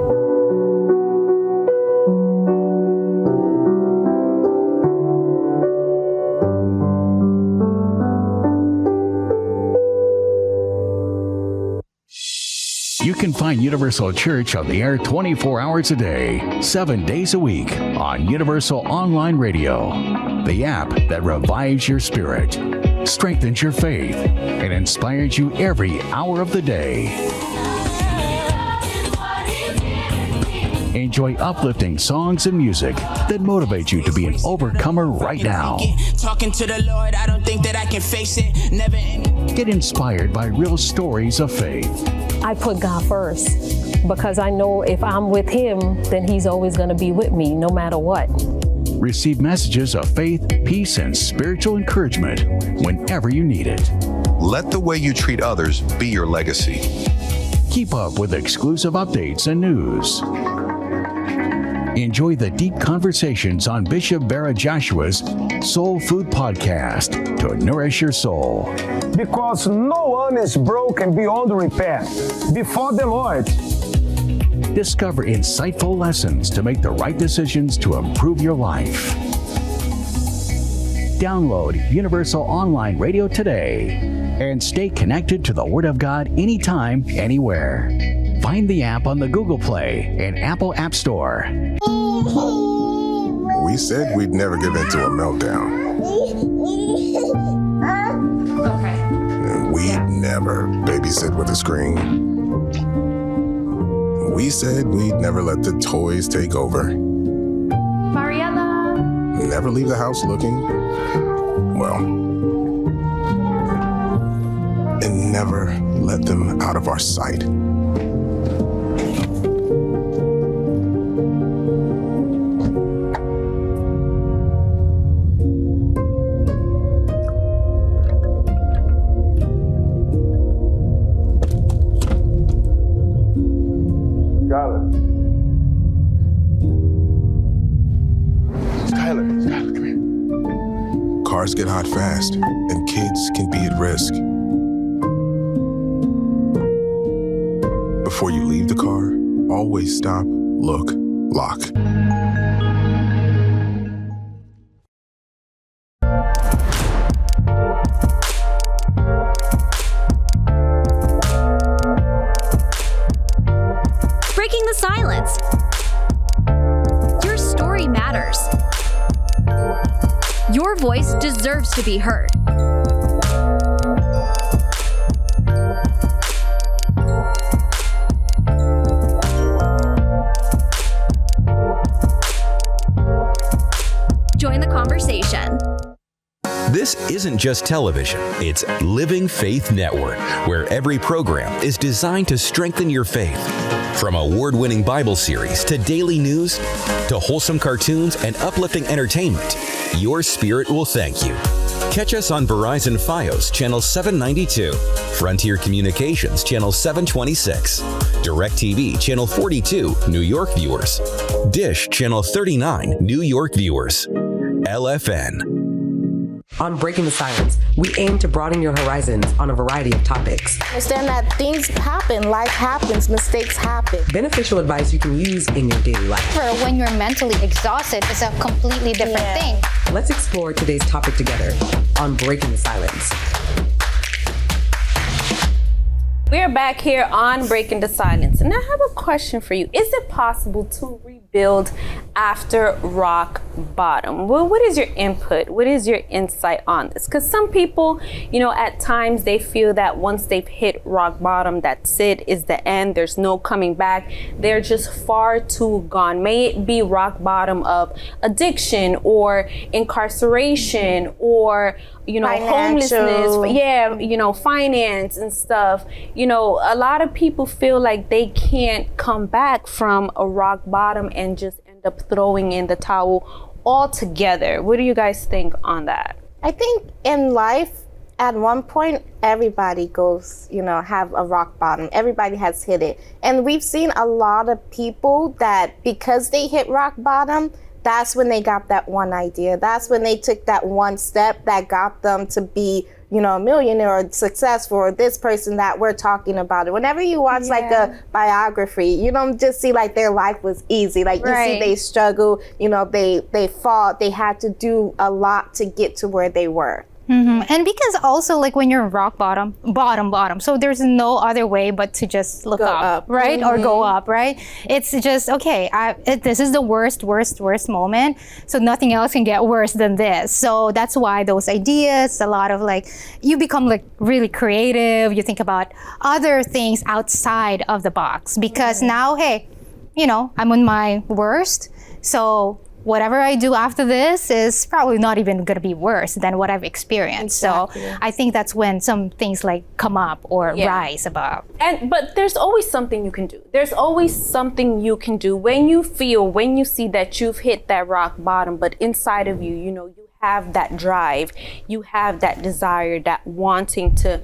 Speaker 9: You can find Universal Church on the air 24 hours a day, 7 days a week on Universal Online Radio, the app that revives your spirit, strengthens your faith, and inspires you every hour of the day. Enjoy uplifting songs and music that motivate you to be an overcomer right now.
Speaker 19: Talking to the Lord, I don't think that I can face it. Never.
Speaker 9: Get inspired by real stories of faith.
Speaker 20: I put God first because I know if I'm with Him, then He's always going to be with me no matter what.
Speaker 9: Receive messages of faith, peace, and spiritual encouragement whenever you need it.
Speaker 21: Let the way you treat others be your legacy.
Speaker 9: Keep up with exclusive updates and news. Enjoy the deep conversations on Bishop Barra Joshua's Soul Food Podcast to nourish your soul.
Speaker 10: Because no one is broken beyond repair before the Lord.
Speaker 9: Discover insightful lessons to make the right decisions to improve your life. Download Universal Online Radio today and stay connected to the Word of God anytime, anywhere. Find the app on the Google Play and Apple App Store.
Speaker 21: We said we'd never give in to a meltdown. And we'd never babysit with a screen. We said we'd never let the toys take over.
Speaker 17: Mariella.
Speaker 21: Never leave the house looking, well, and never let them out of our sight. Skylar, come here. Cars get hot fast, and kids can be at risk. Before you leave the car, always stop, look, lock.
Speaker 17: Breaking the silence. Your story matters. Your voice deserves to be heard. Join the conversation.
Speaker 7: This isn't just television, it's Living Faith Network, where every program is designed to strengthen your faith. From award-winning Bible series to daily news to wholesome cartoons and uplifting entertainment, your spirit will thank you. Catch us on Verizon Fios Channel 792, Frontier Communications Channel 726, DirecTV Channel 42, New York viewers, Dish Channel 39, New York viewers, LFN.
Speaker 11: On Breaking the Silence, we aim to broaden your horizons on a variety of topics.
Speaker 5: Understand that things happen, life happens, mistakes happen.
Speaker 11: Beneficial advice you can use in your daily life.
Speaker 4: For when you're mentally exhausted, it's a completely different thing.
Speaker 11: Let's explore today's topic together on Breaking the Silence.
Speaker 3: We are back here on Breaking the Silence, and I have a question for you. Is it possible to rebuild after rock bottom? Well, what is your input? What is your insight on this? Because some people, at times they feel that once they've hit rock bottom, that's it, is the end. There's no coming back. They're just far too gone. May it be rock bottom of addiction or incarceration or homelessness, finance and stuff. A lot of people feel like they can't come back from a rock bottom and just end up throwing in the towel altogether. What do you guys think on that?
Speaker 5: I think in life, at one point, everybody goes, have a rock bottom. Everybody has hit it. And we've seen a lot of people that because they hit rock bottom, that's when they got that one idea. That's when they took that one step that got them to be, a millionaire or successful, or this person that we're talking about. Whenever you watch like a biography, you don't just see like their life was easy. Like you see they struggle, they fought, they had to do a lot to get to where they were.
Speaker 4: Mm-hmm. And because also like when you're rock bottom, so there's no other way but to just look up, right? Mm-hmm. Or go up, right? It's just, okay, this is the worst moment. So nothing else can get worse than this. So that's why those ideas, a lot of like, you become like really creative. You think about other things outside of the box because now, hey, I'm on my worst. So whatever I do after this is probably not even going to be worse than what I've experienced. Exactly. So I think that's when some things like come up or rise above.
Speaker 3: But there's always something you can do. There's always something you can do when you see that you've hit that rock bottom, but inside of you, you have that drive, you have that desire, that wanting to,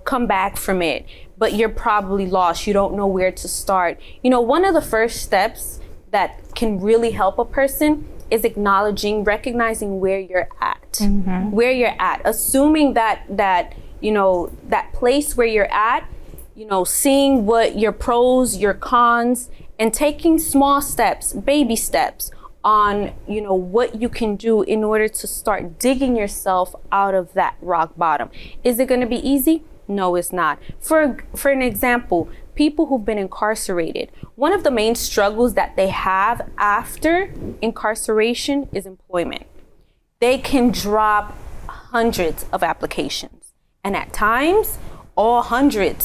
Speaker 3: come back from it, but you're probably lost. You don't know where to start. One of the first steps that can really help a person is recognizing where you're at, assuming that place where you're at, seeing what your pros, your cons, and taking small steps, baby steps on, you know, what you can do in order to start digging yourself out of that rock bottom. Is it going to be easy? No, it's not. For an example, people who've been incarcerated, one of the main struggles that they have after incarceration is employment. They can drop hundreds of applications, and at times, all 100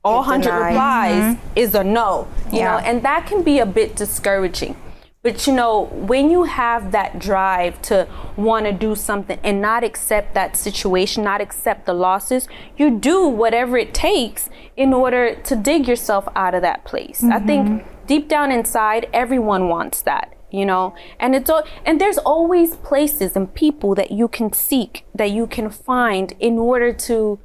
Speaker 3: replies is a no, you know, and that can be a bit discouraging. But you know, when you have that drive to want to do something and not accept that situation, not accept the losses, you do whatever it takes in order to dig yourself out of that place. I think deep down inside, everyone wants that, you know, and there's always places and people that you can seek, that you can find in order to,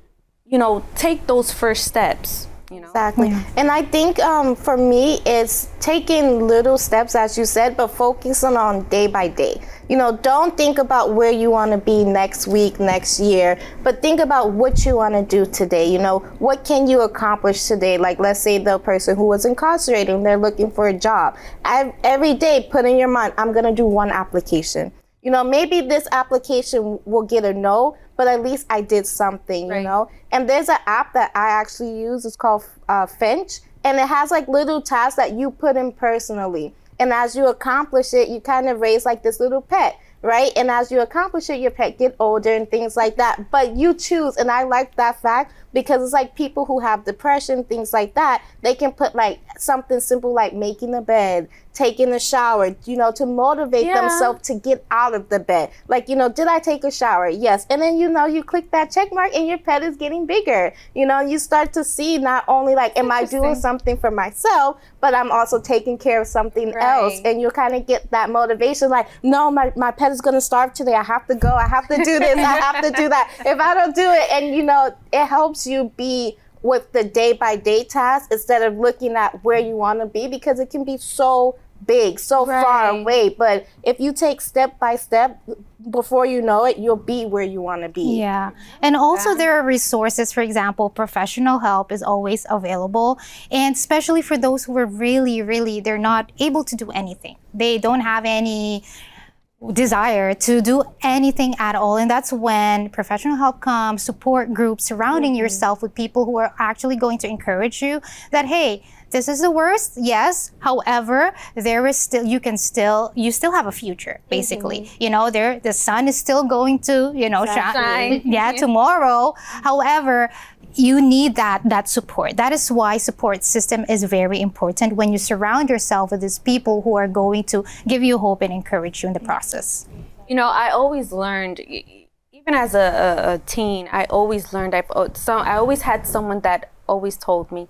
Speaker 3: you know, take those first steps. You know?
Speaker 5: Exactly. And I think for me, it's taking little steps, as you said, but focusing on day by day. You know, don't think about where you want to be next week, next year, but think about what you want to do today. You know, what can you accomplish today? Like, let's say the person who was incarcerated and they're looking for a job. Every day, put in your mind, I'm going to do one application. You know, maybe this application will get a no, but at least I did something, you know? And there's an app that I actually use. It's called Finch, and it has like little tasks that you put in personally. And as you accomplish it, you kind of raise like this little pet, right? And as you accomplish it, your pet get older and things like that. But you choose, and I like that fact because it's like people who have depression, things like that, they can put like something simple like making a bed, taking a shower, you know, to motivate themselves to get out of the bed. Like, you know, did I take a shower? Yes. And then, you know, you click that check mark and your pet is getting bigger. You know, you start to see not only like, am I doing something for myself, but I'm also taking care of something else. And you kind of get that motivation like, no, my pet is going to starve today. I have to go. I have to do this. I have to do that. If I don't do it, and, you know, it helps you be with the day-by-day tasks instead of looking at where you want to be, because it can be so big, so far away. But if you take step by step, before you know it, you'll be where you want to be.
Speaker 4: Yeah. And also there are resources. For example, professional help is always available. And especially for those who are really, they're not able to do anything. They don't have any desire to do anything at all. And that's when professional help comes, support groups, surrounding yourself with people who are actually going to encourage you that, hey, this is the worst, yes. However, there is still, you still have a future, basically. You know, the sun is still going to, you know, shine. Tomorrow. However, you need that support. That is why support system is very important when you surround yourself with these people who are going to give you hope and encourage you in the process.
Speaker 3: You know, I always learned, even as a teen, I always learned, I always had someone that always told me,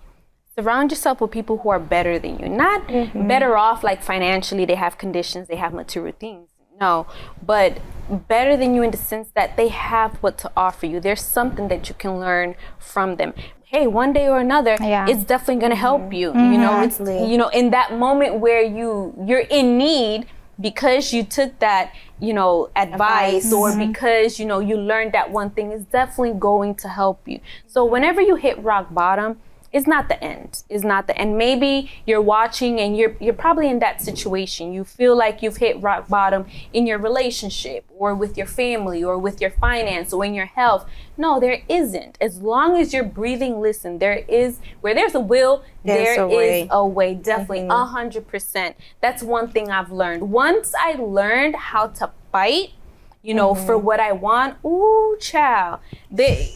Speaker 3: surround yourself with people who are better than you. Not better off like financially, they have conditions, they have material things. No, but better than you in the sense that they have what to offer you. There's something that you can learn from them. Hey, one day or another, it's definitely going to help you. You know, it's, you know, in that moment where you're in need, because you took that, you know, advice or because, you know, you learned that one thing, is definitely going to help you. So whenever you hit rock bottom, it's not the end. It's not the end. Maybe you're watching and you're probably in that situation. You feel like you've hit rock bottom in your relationship or with your family or with your finance or in your health. No, there isn't. As long as you're breathing, listen, there is, where there's a will, there is a way. Definitely 100%. That's one thing I've learned. Once I learned how to fight, you know, for what I want, ooh, child. There's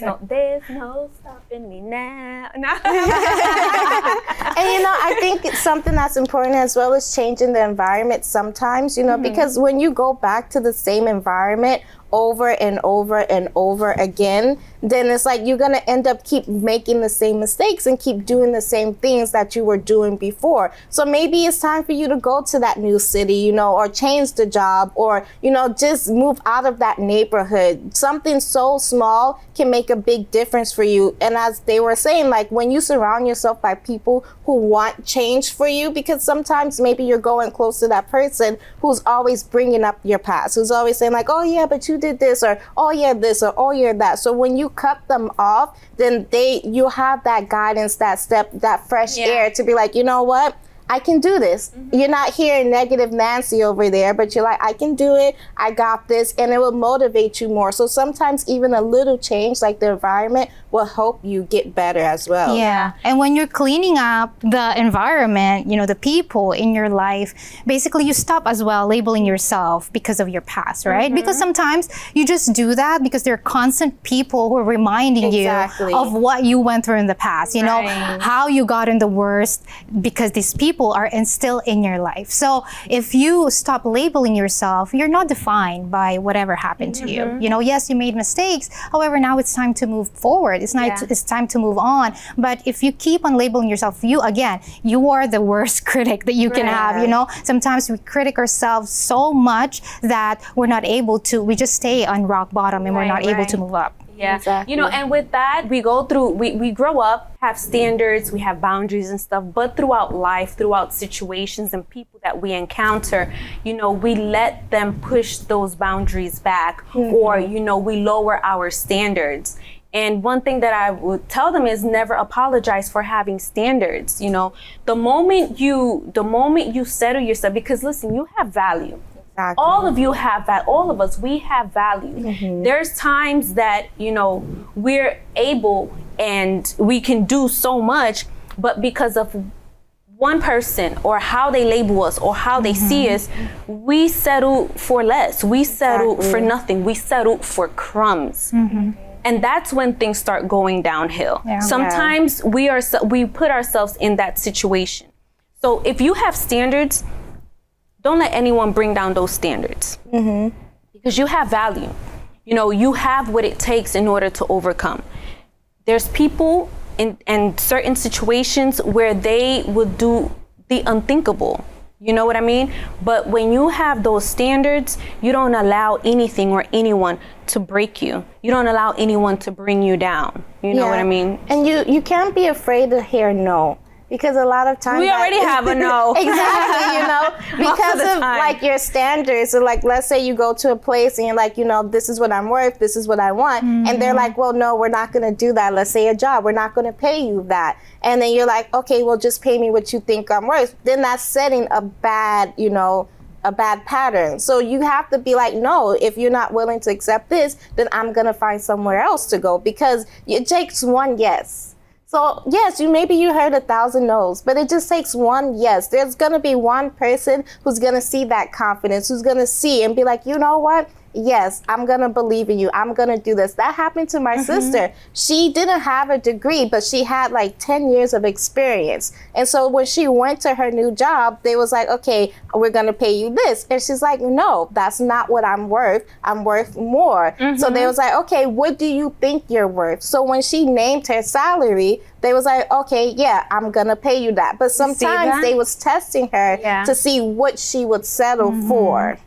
Speaker 3: no stopping me now. And
Speaker 5: you know, I think it's something that's important as well as changing the environment sometimes, you know, because when you go back to the same environment over and over and over again, then it's like you're gonna end up keep making the same mistakes and keep doing the same things that you were doing before. So maybe it's time for you to go to that new city, you know, or change the job, or, you know, just move out of that neighborhood. Something so small can make a big difference for you. And as they were saying, like when you surround yourself by people who want change for you, because sometimes maybe you're going close to that person who's always bringing up your past, who's always saying like, oh yeah, but you did this, or oh yeah, this, or oh yeah, that. So when you cut them off, then you have that guidance, that step, that fresh air to be like, you know what? I can do this. You're not hearing negative Nancy over there, but you're like, I can do it. I got this. And it will motivate you more. So sometimes even a little change, like the environment, will help you get better as well.
Speaker 4: Yeah. And when you're cleaning up the environment, you know, the people in your life, basically you stop as well labeling yourself because of your past, right? Because sometimes you just do that because there are constant people who are reminding you of what you went through in the past, you know, how you got in the worst, because these people are still in your life. So if you stop labeling yourself, you're not defined by whatever happened to you. You know, yes, you made mistakes. However, now it's time to move forward. It's time to move on. But if you keep on labeling yourself, you are the worst critic that you can have. You know, sometimes we critic ourselves so much that we're not able to, we just stay on rock bottom and we're not able to move up.
Speaker 3: Yeah,
Speaker 5: exactly.
Speaker 3: You know, and with that, we go through, we grow up, have standards, we have boundaries and stuff, but throughout life, throughout situations and people that we encounter, you know, we let them push those boundaries back, or, you know, we lower our standards. And one thing that I would tell them is never apologize for having standards. You know, the moment you settle yourself, because listen, you have value. All of you have that. All of us, we have value. There's times that, you know, we're able and we can do so much, but because of one person or how they label us or how they see us, we settle for less. We settle for nothing. We settle for crumbs. And that's when things start going downhill. Sometimes we put ourselves in that situation. So if you have standards, don't let anyone bring down those standards, because you have value. You know, you have what it takes in order to overcome. There's people in certain situations where they would do the unthinkable. You know what I mean? But when you have those standards, you don't allow anything or anyone to break you. You don't allow anyone to bring you down. You know what I mean?
Speaker 5: And you can't be afraid to hear no. Because a lot of times
Speaker 3: we already have a no.
Speaker 5: Exactly, you know, because of like your standards. So like, let's say you go to a place and you're like, you know, this is what I'm worth, this is what I want. And they're like, well, no, we're not going to do that. Let's say a job, we're not going to pay you that. And then you're like, okay, well, just pay me what you think I'm worth. Then that's setting a bad, you know, a bad pattern. So you have to be like, no, if you're not willing to accept this, then I'm going to find somewhere else to go, because it takes one yes. So yes, maybe you heard 1,000 no's, but it just takes one yes. There's gonna be one person who's gonna see that confidence, who's gonna see and be like, you know what? Yes, I'm gonna believe in you. I'm gonna do this. That happened to my sister. She didn't have a degree, but she had like 10 years of experience. And so when she went to her new job, they was like, okay, we're gonna pay you this. And she's like, no, that's not what I'm worth. I'm worth more. So they was like, okay, what do you think you're worth? So when she named her salary, they was like, okay, yeah, I'm gonna pay you that. But sometimes they was testing her to see what she would settle for.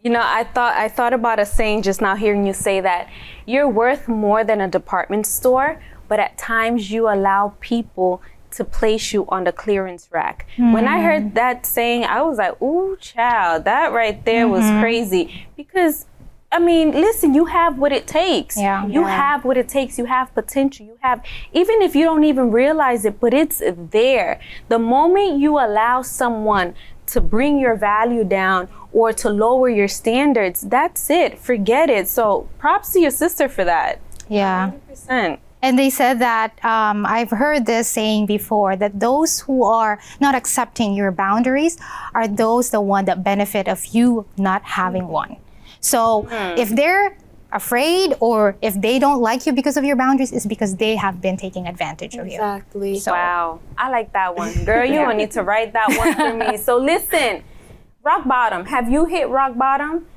Speaker 3: You know, I thought about a saying just now hearing you say that. You're worth more than a department store, but at times you allow people to place you on the clearance rack. When I heard that saying, I was like, ooh, child, that right there was crazy. Because, I mean, listen, you have what it takes. You have what it takes. You have potential. You have, even if you don't even realize it, but it's there. The moment you allow someone to bring your value down or to lower your standards, that's it. Forget it. So props to your sister for that. 100%.
Speaker 4: And they said that, I've heard this saying before, that those who are not accepting your boundaries are the one that benefit of you not having one. So if they're afraid or if they don't like you because of your boundaries, it's because they have been taking advantage of you.
Speaker 5: Exactly.
Speaker 4: So,
Speaker 3: wow. I like that one. Girl, you don't need to write that one for me. So listen, rock bottom. Have you hit rock bottom?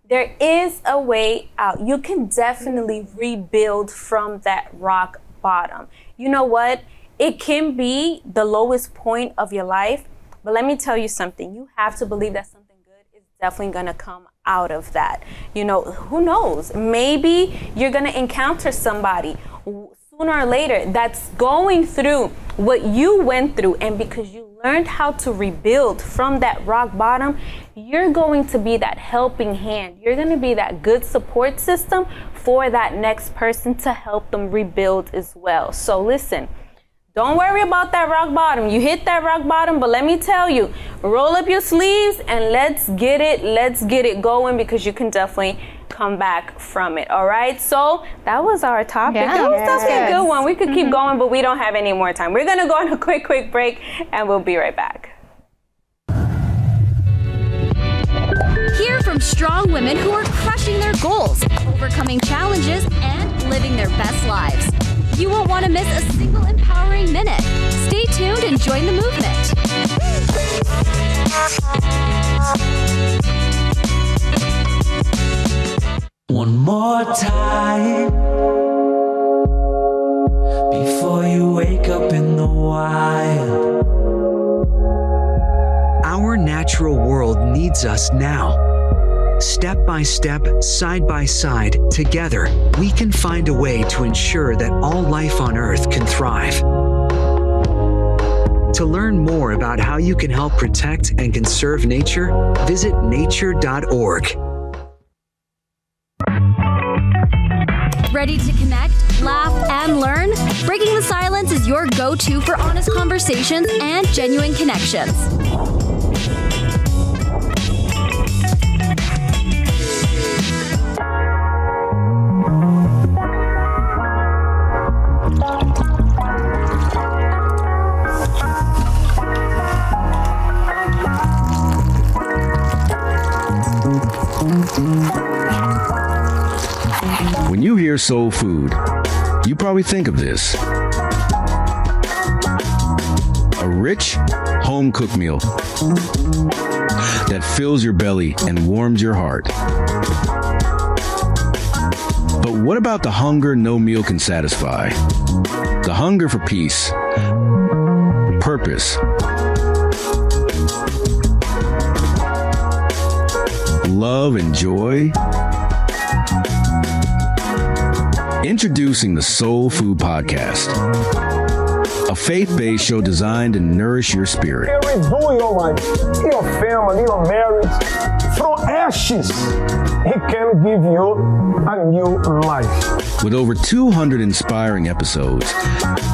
Speaker 3: There is a way out. You can definitely rebuild from that rock bottom. You know what? It can be the lowest point of your life, but let me tell you something. You have to believe that something good is definitely going to come out of that. You know, who knows? Maybe you're going to encounter somebody sooner or later that's going through what you went through, and because you learned how to rebuild from that rock bottom, you're going to be that helping hand. You're going to be that good support system for that next person to help them rebuild as well. So listen, Don't worry about that rock bottom. You hit that rock bottom, but let me tell you, roll up your sleeves and let's get it going, because you can definitely come back from it. All right, so that was our topic. It was definitely a good one. We could keep going, but we don't have any more time. We're gonna go on a quick break, and we'll be right back.
Speaker 17: Hear from strong women who are crushing their goals, overcoming challenges, and living their best lives. You won't want to miss a single empowering minute. Stay tuned and join the movement.
Speaker 2: One more time before you wake up in the wild.
Speaker 1: Our natural world needs us now. Step by step, side by side, together, we can find a way to ensure that all life on Earth can thrive. To learn more about how you can help protect and conserve nature, visit nature.org.
Speaker 17: Ready to connect, laugh, and learn? Breaking the Silence is your go-to for honest conversations and genuine connections.
Speaker 22: When you hear soul food, you probably think of this. A rich, home-cooked meal that fills your belly and warms your heart. But what about the hunger no meal can satisfy? The hunger for peace, purpose, love, and joy? Introducing the Soul Food Podcast, a faith-based show designed to nourish your spirit.
Speaker 10: Redo your life, your family, your marriage. From ashes, He can give you a new life.
Speaker 22: With over 200 inspiring episodes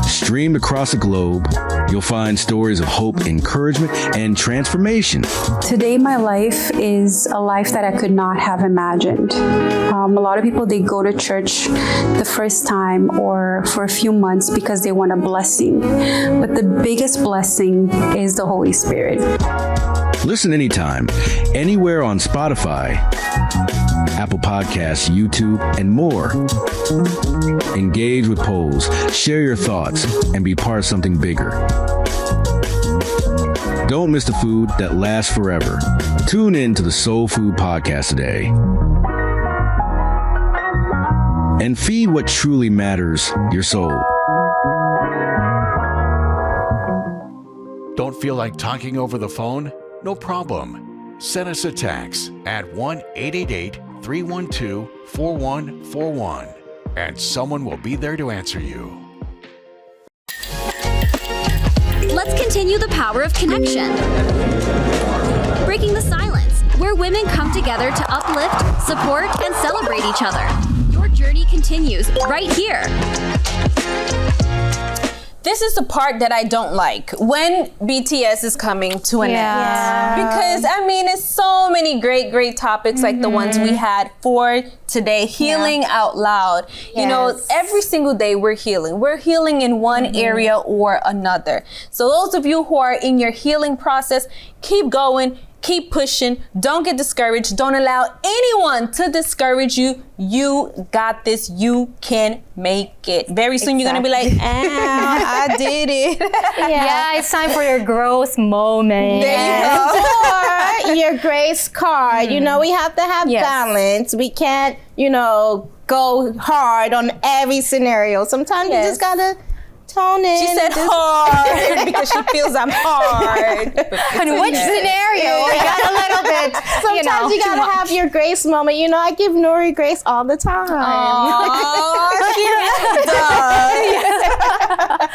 Speaker 22: streamed across the globe, you'll find stories of hope, encouragement, and transformation.
Speaker 23: Today, my life is a life that I could not have imagined. A lot of people, they go to church the first time or for a few months because they want a blessing. But the biggest blessing is the Holy Spirit.
Speaker 22: Listen anytime, anywhere on Spotify, Apple Podcasts, YouTube, and more. Engage with polls, share your thoughts, and be part of something bigger. Don't miss the food that lasts forever. Tune in to the Soul Food Podcast today. And feed what truly matters, your soul.
Speaker 9: Don't feel like talking over the phone? No problem. Send us a text at 1-888-312-4141 and someone will be there to answer you.
Speaker 17: Let's continue the power of connection. Breaking the Silence, where women come together to uplift, support, and celebrate each other. Your journey continues right here.
Speaker 3: This is the part that I don't like, when BTS is coming to an end. Because, I mean, it's so many great topics like the ones we had for today. Healing out loud. You know, every single day we're healing. We're healing in one area or another. So those of you who are in your healing process, keep going. Keep pushing. Don't get discouraged. Don't allow anyone to discourage you. You got this. You can make it. Very soon you're going to be like, I did it.
Speaker 4: Yeah, it's time for your growth moment.
Speaker 3: There you go.
Speaker 5: Or your grace card. You know, we have to have balance. We can't, you know, go hard on every scenario. Sometimes you just got to tone in.
Speaker 3: She said hard because she feels I'm hard.
Speaker 4: In which scenario? We got a little bit.
Speaker 5: Sometimes you gotta have your grace moment. You know, I give Nori grace all the time.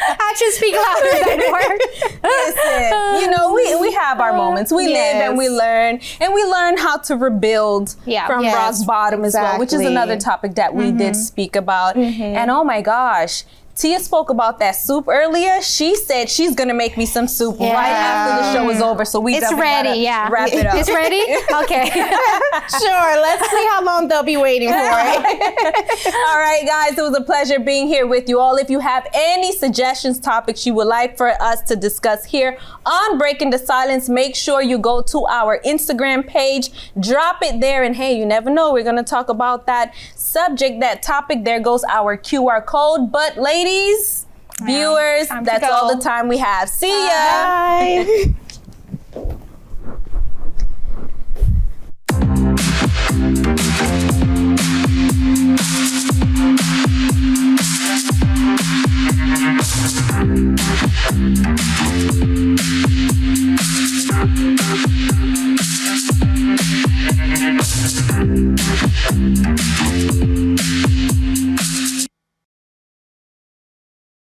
Speaker 4: Actions speak louder than words.
Speaker 3: Listen, you know, we have our moments. We live and we learn how to rebuild from rock bottom as well, which is another topic that we did speak about. And oh my gosh, Tia spoke about that soup earlier. She said she's gonna make me some soup right after the show is over. So
Speaker 4: it's ready. Wrap it up. It's ready. Okay.
Speaker 5: Sure. Let's see how long they'll be waiting for it.
Speaker 3: All right, guys. It was a pleasure being here with you all. If you have any suggestions, topics you would like for us to discuss here on Breaking the Silence, make sure you go to our Instagram page, drop it there, and hey, you never know, we're gonna talk about that subject, that topic. There goes our QR code. But ladies, viewers, that's all the time we have. See ya.
Speaker 5: Bye.